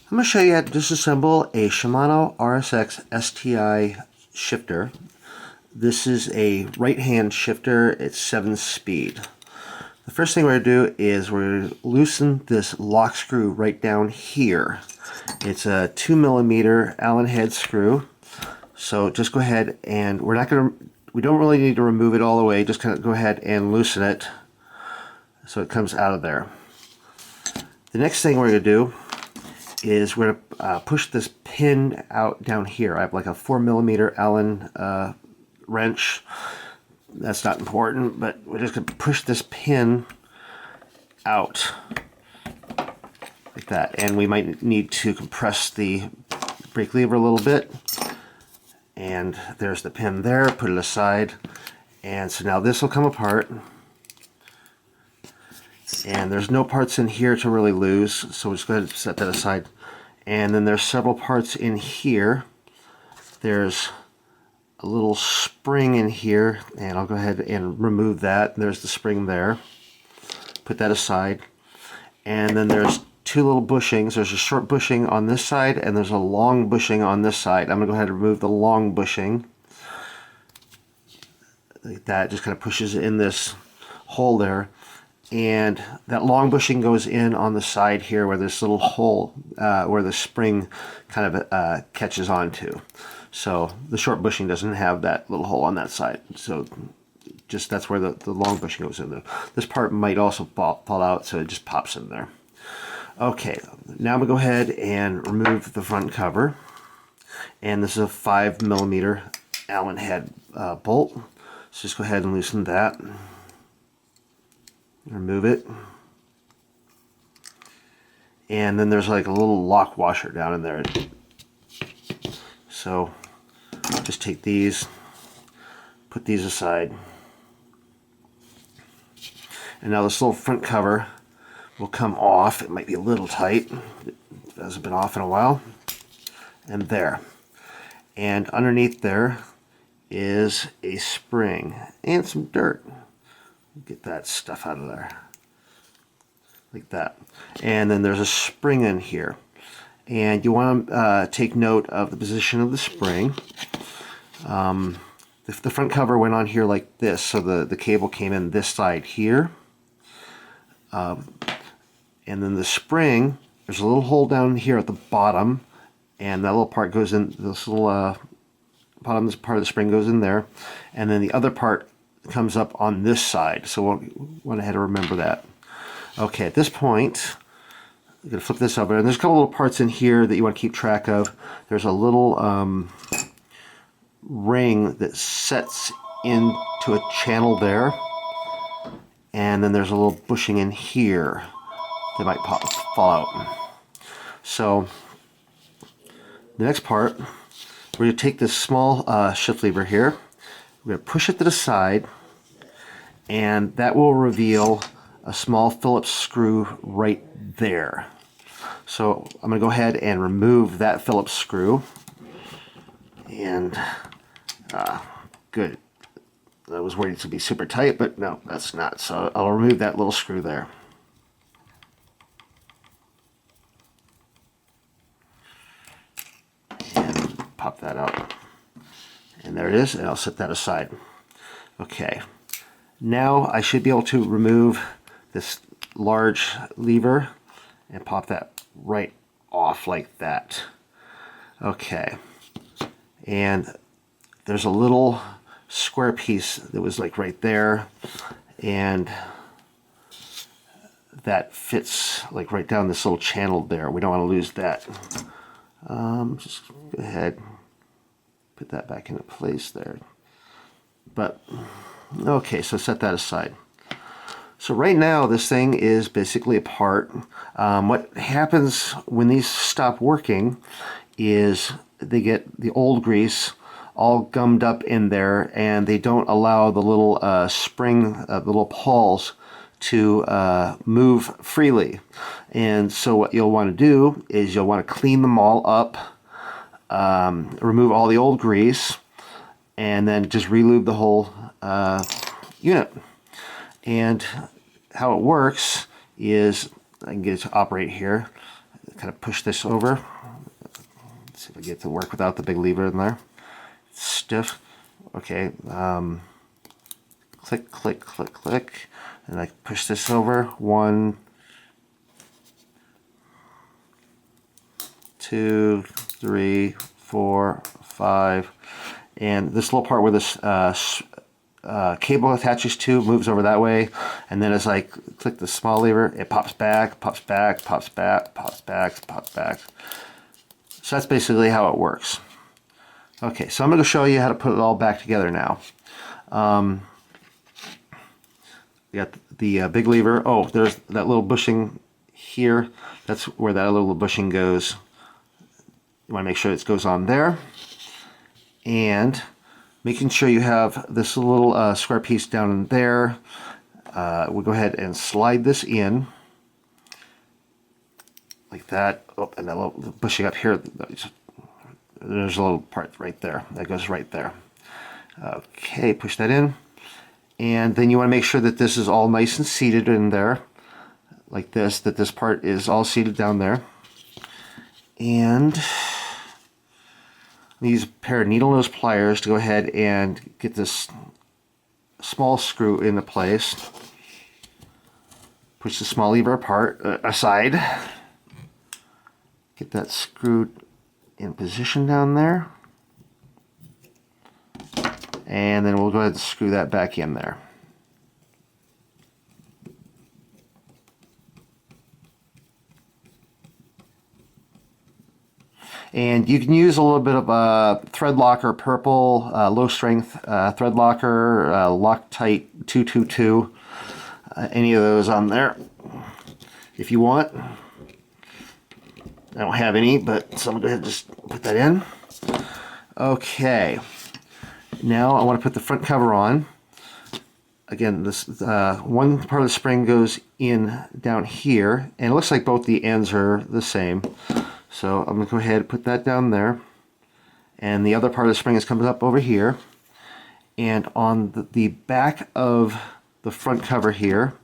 I'm going to show you how to disassemble a Shimano RSX STI shifter. This is a right-hand shifter. It's 7-speed. The first thing we're going to do is we're going to loosen this lock screw right down here. It's a 2mm Allen head screw. So just go ahead and we don't really need to remove it all the way. Just kind of go ahead and loosen it so it comes out of there. The next thing we're going to do is we're going to push this pin out down here. I have like a 4mm Allen wrench. That's not important, but we're just going to push this pin out like that. And we might need to compress the brake lever a little bit. And there's the pin there. Put it aside. And so now this will come apart. And there's no parts in here to really lose, so we'll just go ahead and set that aside. And then there's several parts in here. There's a little spring in here, and I'll go ahead and remove that. There's the spring there. Put that aside. And then there's two little bushings. There's a short bushing on this side, and there's a long bushing on this side. I'm going to go ahead and remove the long bushing. Like that, just kind of pushes it in this hole there. And that long bushing goes in on the side here where this little hole, where the spring kind of catches onto. So the short bushing doesn't have that little hole on that side. So just that's where the long bushing goes in there. This part might also fall out, so it just pops in there. Okay, now I'm going to go ahead and remove the front cover. And this is a 5mm Allen head bolt. So just go ahead and loosen that. Remove it. And then there's like a little lock washer down in there. So just take these, put these aside. And now this little front cover will come off. It might be a little tight. It hasn't been off in a while. And there. And underneath there is a spring and some dirt. Get that stuff out of there. Like that. And then there's a spring in here. And you want to take note of the position of the spring. If the front cover went on here like this, so the cable came in this side here. And then the spring, there's a little hole down here at the bottom. And that little part goes in, this little bottom part of the spring goes in there. And then the other part comes up on this side, so we'll want to remember that. Okay, at this point, I'm going to flip this over, and there's a couple little parts in here that you want to keep track of. There's a little ring that sets into a channel there, and then there's a little bushing in here that might fall out. So the next part, we're going to take this small shift lever here. We're going to push it to the side, and that will reveal a small Phillips screw right there. So I'm going to go ahead and remove that Phillips screw. And good. I was worried to be super tight, but no, that's not. So I'll remove that little screw there. And pop that out. And there it is, and I'll set that aside. Okay, now I should be able to remove this large lever and pop that right off like that. Okay, and there's a little square piece that was like right there, and that fits like right down this little channel there. We don't want to lose that. Just go ahead. Put that back into place there. But, okay, so set that aside. So right now, this thing is basically apart. What happens when these stop working is they get the old grease all gummed up in there, and they don't allow the little spring, the little pawls to move freely. And so what you'll want to do is you'll want to clean them all up. Remove all the old grease, and then just relube the whole unit. And how it works is, I can get it to operate here. kind of push this over. Let's see if I get it to work without the big lever in there. It's stiff. Okay. Click, click, click, click. And I push this over. 1, 2, 3, 4, 5. And this little part where this cable attaches to moves over that way, and then as I click the small lever, it pops back, pops back, pops back, pops back, pops back. So that's basically how it works. Okay, so I'm going to show you how to put it all back together now. You got the big lever. Oh, there's that little bushing here. That's where that little bushing goes. You want to make sure it goes on there. And making sure you have this little square piece down in there. We'll go ahead and slide this in like that. Oh, and that little bushing up here, there's a little part right there that goes right there. Okay, push that in, and then you want to make sure that this is all nice and seated in there like this, that this part is all seated down there. And use a pair of needle nose pliers to go ahead and get this small screw into place. Push the small lever aside. Get that screwed in position down there. And then we'll go ahead and screw that back in there. And you can use a little bit of a thread locker purple, low strength thread locker, Loctite 222, any of those on there if you want. I don't have any, but so I'm going to go ahead and just put that in. Okay, now I want to put the front cover on. Again, this one part of the spring goes in down here, and it looks like both the ends are the same. So I'm going to go ahead and put that down there. And the other part of the spring is coming up over here. And on the back of the front cover here,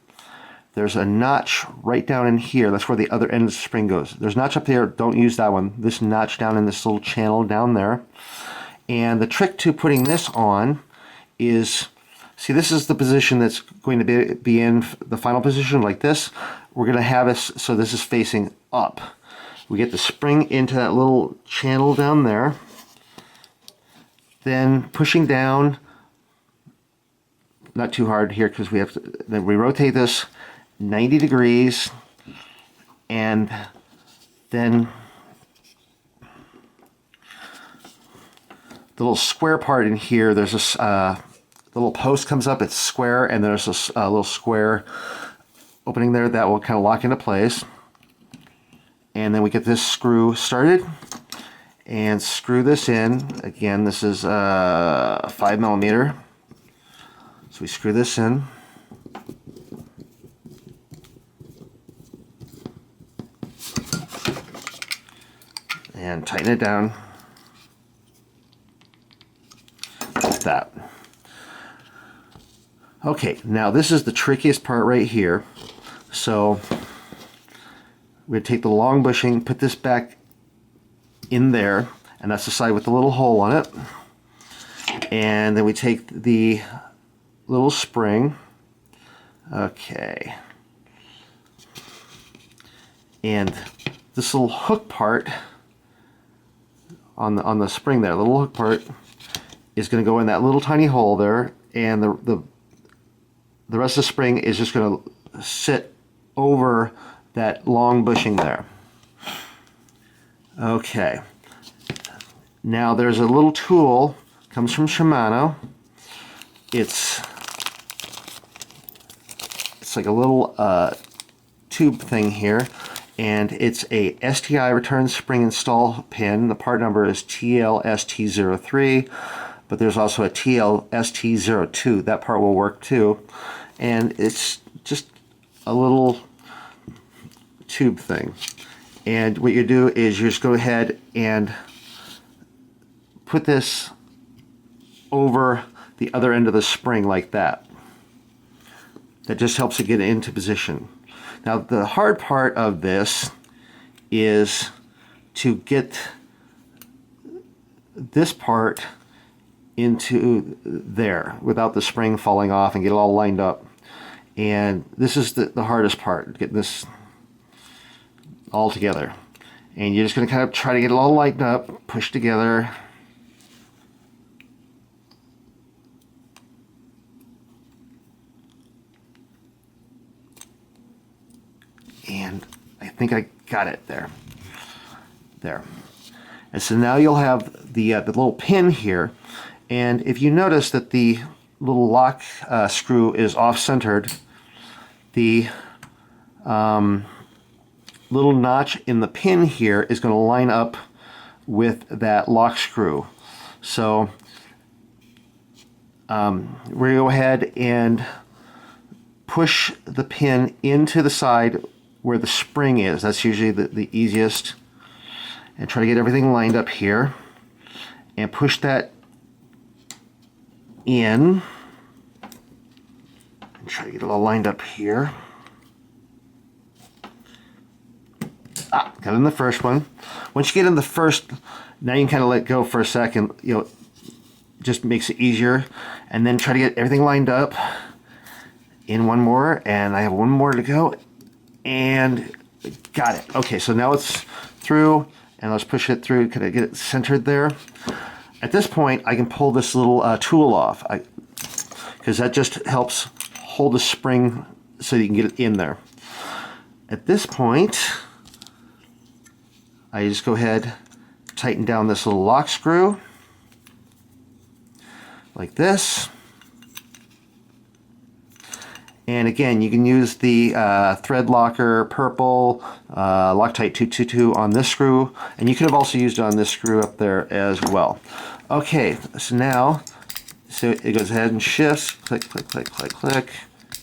there's a notch right down in here. That's where the other end of the spring goes. There's a notch up there. Don't use that one. This notch down in this little channel down there. And the trick to putting this on is, see, this is the position that's going to be in the final position like this. We're going to have it so this is facing up. We get the spring into that little channel down there, then pushing down, not too hard here because we have to, then we rotate this 90 degrees, and then the little square part in here, there's this the little post comes up, it's square, and there's this little square opening there that will kind of lock into place. And then we get this screw started and screw this in. Again, this is 5mm. So we screw this in. And tighten it down like that. Okay, now this is the trickiest part right here. So we're going to take the long bushing, put this back in there, and that's the side with the little hole on it. And then we take the little spring. Okay. And this little hook part on the spring there, the little hook part is going to go in that little tiny hole there, and the rest of the spring is just going to sit over that long bushing there. Okay. Now there's a little tool, comes from Shimano. It's like a little tube thing here, and it's a STI return spring install pin. The part number is TLST03, but there's also a TLST02. That part will work too. And it's just a little tube thing, and what you do is you just go ahead and put this over the other end of the spring like that. That just helps it get into position. Now the hard part of this is to get this part into there without the spring falling off and get it all lined up. And this is the hardest part, getting this all together. And you're just going to kind of try to get it all lined up, push together. And I think I got it there. There. And so now you'll have the little pin here. And if you notice that the little lock screw is off-centered, the little notch in the pin here is going to line up with that lock screw. So we're going to go ahead and push the pin into the side where the spring is. That's usually the easiest. And try to get everything lined up here. And push that in. And try to get it all lined up here. Got in the first one. Once you get in the first, now you can kind of let go for a second. You know, just makes it easier. And then try to get everything lined up. In one more, and I have one more to go. And got it. Okay, so now it's through, and let's push it through. Can I get it centered there? At this point, I can pull this little tool off, because that just helps hold the spring so you can get it in there. At this point, I just go ahead, tighten down this little lock screw, like this. And again, you can use the thread locker purple Loctite 222 on this screw, and you could have also used it on this screw up there as well. Okay, so now, so it goes ahead and shifts, click, click, click, click, click,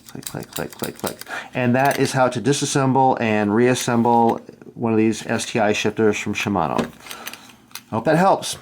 click, click, click, click, click. And that is how to disassemble and reassemble one of these STI shifters from Shimano. Hope that helps.